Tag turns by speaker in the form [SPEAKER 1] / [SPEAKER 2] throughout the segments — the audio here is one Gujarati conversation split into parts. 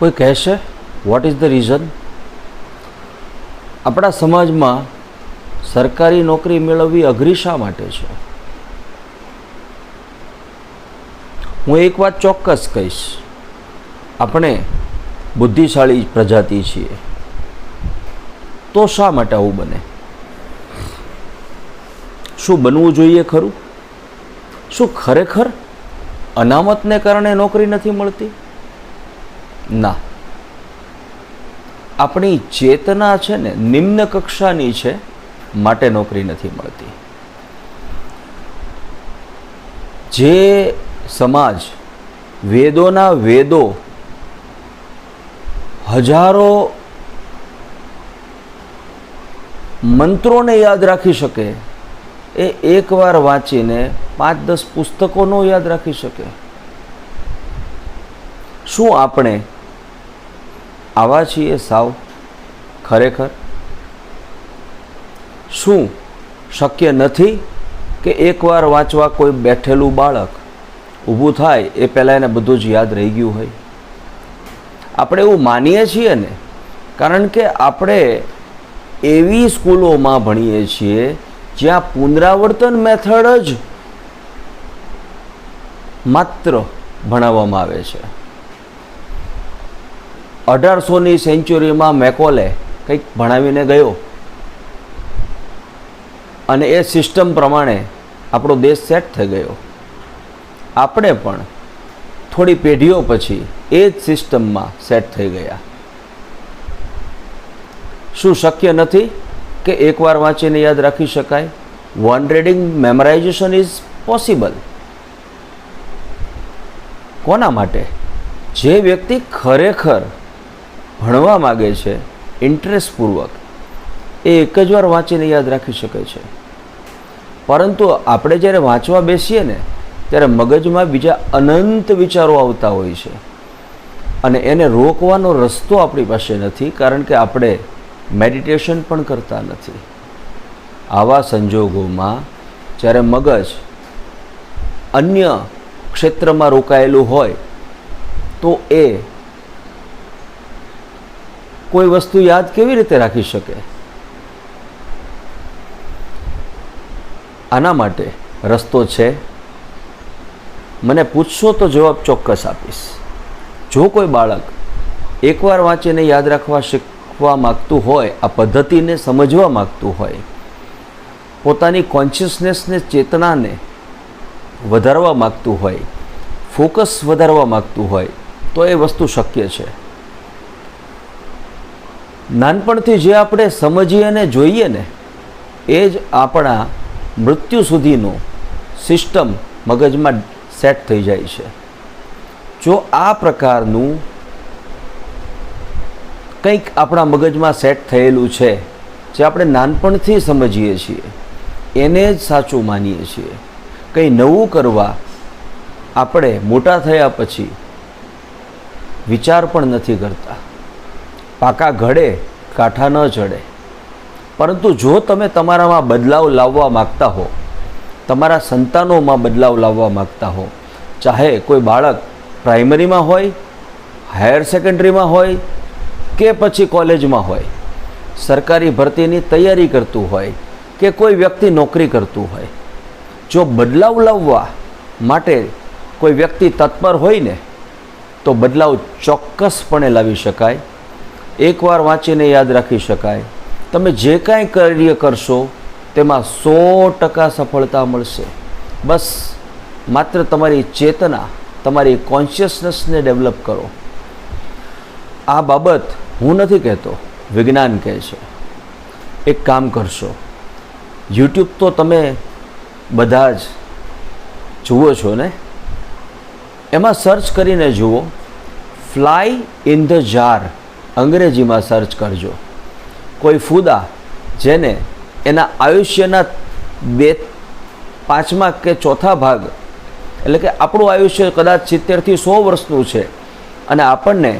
[SPEAKER 1] કોઈ કહેશે વોટ ઇઝ ધ રીઝન? આપણા સમાજમાં સરકારી નોકરી મેળવવી અઘરી શા માટે છે? હું એક વાત ચોક્કસ કહીશ, આપણે બુદ્ધિશાળી પ્રજાતિ છીએ, તો શા માટે આવું બને? શું બનવું જોઈએ ખરું? શું ખરેખર અનામતને કારણે નોકરી નથી મળતી? ના, આપણી ચેતના છે ને નિમ્ન કક્ષાની છે, માટે નોકરી નથી મળતી. જે સમાજ વેદોના વેદો હજારો મંત્રોને યાદ રાખી શકે, એ એકવાર વાંચીને 5-10 પુસ્તકોનો યાદ રાખી શકે. શું આપણે આવા છીએ સાવ ખરેખર? શું શક્ય નથી કે એકવાર વાંચવા કોઈ બેઠેલું બાળક ઊભું થાય એ પહેલાં એને બધું જ યાદ રહી ગયું હોય? આપણે એવું માનીએ છીએ ને, કારણ કે આપણે એવી સ્કૂલોમાં ભણીએ છીએ જ્યાં પુનરાવર્તન મેથડ જ માત્ર ભણાવવામાં આવે છે. 1800ની સેન્ચુરીમાં મેકોલે કંઈક ભણાવીને ગયો અને એ સિસ્ટમ પ્રમાણે આપણો દેશ સેટ થઈ ગયો. આપણે પણ થોડી પેઢીઓ પછી એ જ સિસ્ટમમાં સેટ થઈ ગયા. શું શક્ય નથી કે એકવાર વાંચીને યાદ રાખી શકાય? One reading memorization is possible. કોના માટે? જે વ્યક્તિ ખરેખર ભણવા માગે છે ઇન્ટરેસ્ટપૂર્વક, એ એક જ વાર વાંચીને યાદ રાખી શકે છે. પરંતુ આપણે જ્યારે વાંચવા બેસીએ ને, ત્યારે મગજમાં બીજા અનંત વિચારો આવતા હોય છે, અને એને રોકવાનો રસ્તો આપણી પાસે નથી, કારણ કે આપણે મેડિટેશન પણ કરતા નથી. આવા સંજોગોમાં જ્યારે મગજ અન્ય ક્ષેત્રમાં રોકાયેલું હોય તો એ કોઈ વસ્તુ યાદ કેવી રીતે રાખી શકે? આના માટે રસ્તો છે. મને પૂછશો તો જવાબ ચોક્કસ આપીશ. જો કોઈ બાળક એકવાર વાંચીને યાદ રાખવા શીખવા માગતું હોય, આ પદ્ધતિને સમજવા માગતું હોય, પોતાની કોન્શિયસનેસને, ચેતનાને વધારવા માગતું હોય, ફોકસ વધારવા માગતું હોય, તો એ વસ્તુ શક્ય છે. નાનપણથી જે આપણે સમજીએ અને જોઈએ ને, એ જ આપણા મૃત્યુ સુધીનો સિસ્ટમ મગજમાં સેટ થઈ જાય છે. જો આ પ્રકારનું કંઈક આપણા મગજમાં સેટ થયેલું છે, જે આપણે નાનપણથી સમજીએ છીએ, એને જ સાચું માનીએ છીએ. કંઈ નવું કરવા આપણે મોટા થયા પછી વિચાર પણ નથી કરતા. પાકા ઘડે કાંઠા ન ચડે. પરંતુ જો તમે તમારામાં બદલાવ લાવવા માગતા હો, તમારા સંતાનોમાં બદલાવ લાવવા માગતા હો, ચાહે કોઈ બાળક પ્રાઇમરીમાં હોય, હાયર સેકન્ડરીમાં હોય કે પછી કોલેજમાં હોય, સરકારી ભરતીની તૈયારી કરતું હોય કે કોઈ વ્યક્તિ નોકરી કરતું હોય, જો બદલાવ લાવવા માટે કોઈ વ્યક્તિ તત્પર હોય ને, તો બદલાવ ચોક્કસપણે લાવી શકાય. એકવાર વાંચીને યાદ રાખી શકાય. તમે જે કાંઈ કાર્ય કરશો તેમાં 100% સફળતા મળશે. બસ માત્ર તમારી ચેતના, તમારી કોન્શિયસનેસને ડેવલપ કરો. આ બાબત હું નથી કહેતો, વિજ્ઞાન કહે છે. એક કામ કરશો, યુટ્યુબ તો તમે બધા જ જુઓ છો ને, એમાં સર્ચ કરીને જુઓ, ફ્લાય ઇન ધ જાર, અંગ્રેજીમાં સર્ચ કરજો. કોઈ ફૂદા જેને એના આયુષ્યના 5મા કે 4થા ભાગ, એટલે કે આપણું આયુષ્ય કદાચ 70 થી 100 વર્ષનું છે, અને આપણને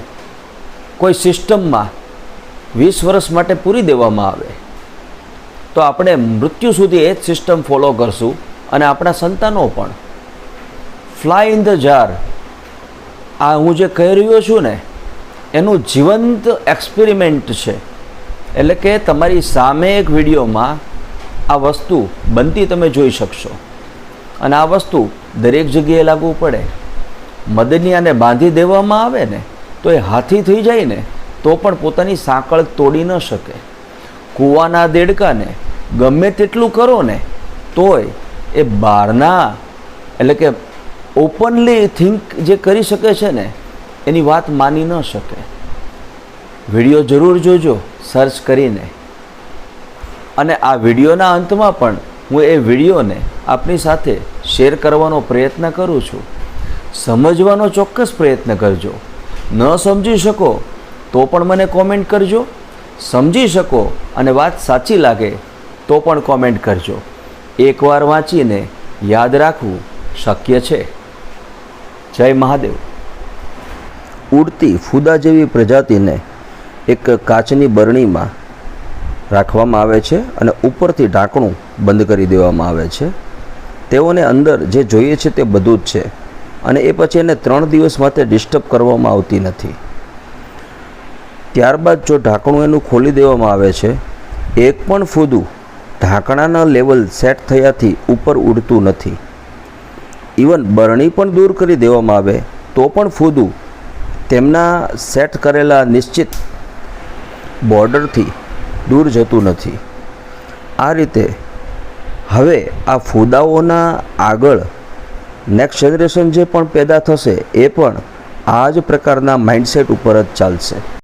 [SPEAKER 1] કોઈ સિસ્ટમમાં 20 વર્ષ માટે પૂરી દેવામાં આવે, તો આપણે મૃત્યુ સુધી એ જ સિસ્ટમ ફોલો કરશું, અને આપણા સંતાનો પણ. ફ્લાય ઇન ધ જાર, આ હું જે કહી રહ્યો છું ને, એનું જીવંત એક્સપેરિમેન્ટ છે. એટલે કે તમારી સામે એક વિડીયોમાં આ વસ્તુ બનતી તમે જોઈ શકશો અને આ વસ્તુ દરેક જગ્યાએ લાગુ પડે. મદનિયાને બાંધી દેવામાં આવે ને તો એ હાથી થઈ જાય ને તો પણ પોતાની સાંકળ તોડી ન શકે. કૂવાના દેડકાને ગમે તેટલું કરો ને તોય એ બહારના એટલે કે ઓપનલી થિંક જે કરી શકે છે ને એની વાત માની ન શકે. વિડીયો જરૂર જોજો સર્ચ કરીને. અને આ વિડીયોના અંતમાં પણ હું એ વિડીયોને આપની સાથે શેર કરવાનો પ્રયત્ન કરું છું. સમજવાનો ચોક્કસ પ્રયત્ન કરજો. ન સમજી શકો તો પણ મને કોમેન્ટ કરજો. સમજી શકો અને વાત સાચી લાગે તો પણ કોમેન્ટ કરજો. એકવાર વાંચીને યાદ રાખવું શક્ય છે. જય મહાદેવ. ઉડતી ફૂદા જેવી પ્રજાતિને એક કાચની બરણીમાં રાખવામાં આવે છે અને ઉપરથી ઢાંકણું બંધ કરી દેવામાં આવે છે. તેઓને અંદર જે જોઈએ છે તે બધું જ છે અને એ પછી એને 3 દિવસ માટે ડિસ્ટર્બ કરવામાં આવતી નથી. ત્યારબાદ જો ઢાંકણું એનું ખોલી દેવામાં આવે છે, એક પણ ફૂદું ઢાંકણાના લેવલ સેટ થયાથી ઉપર ઉડતું નથી. ઇવન બરણી પણ દૂર કરી દેવામાં આવે તો પણ ફૂદું તેમના સેટ કરેલા નિશ્ચિત બોર્ડરથી દૂર જતું નથી. આ રીતે હવે આ ફૂદાઓના આગળ નેક્સ્ટ જનરેશન જે પણ પેદા થશે એ પણ આ જ પ્રકારના માઇન્ડસેટ ઉપર જ ચાલશે.